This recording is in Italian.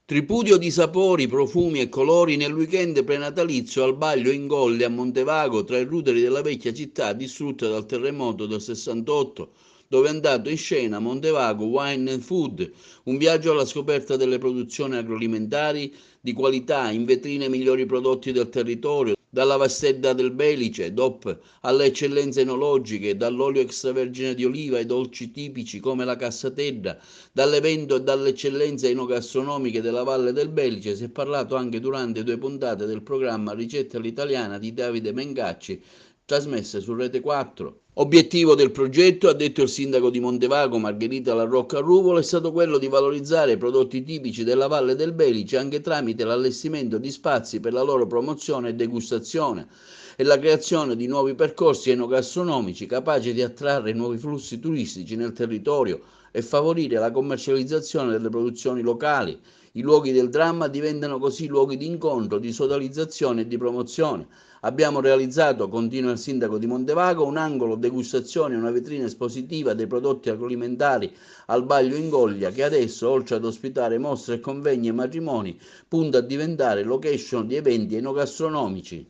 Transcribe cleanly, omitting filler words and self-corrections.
Tripudio di sapori, profumi e colori nel weekend prenatalizio al Baglio in Colle a Montevago, tra i ruderi della vecchia città distrutta dal terremoto del 68, dove è andato in scena Montevago Wine and Food, un viaggio alla scoperta delle produzioni agroalimentari di qualità, in vetrine i migliori prodotti del territorio, dalla Vastedda del Belice, DOP, alle eccellenze enologiche, dall'olio extravergine di oliva ai dolci tipici come la cassatedda. Dall'evento e dalle eccellenze enogastronomiche della Valle del Belice si è parlato anche durante 2 puntate del programma Ricette all'italiana di Davide Mengacci, trasmesse su Rete 4. Obiettivo del progetto, ha detto il sindaco di Montevago Margherita La Rocca Ruvolo, è stato quello di valorizzare i prodotti tipici della Valle del Belice anche tramite l'allestimento di spazi per la loro promozione e degustazione e la creazione di nuovi percorsi enogastronomici capaci di attrarre nuovi flussi turistici nel territorio e favorire la commercializzazione delle produzioni locali. I luoghi del dramma diventano così luoghi di incontro, di socializzazione e di promozione. Abbiamo realizzato, continua il sindaco di Montevago, un angolo degustazione e una vetrina espositiva dei prodotti agroalimentari al Baglio in Goglia che adesso, oltre ad ospitare mostre, convegni e matrimoni, punta a diventare location di eventi enogastronomici.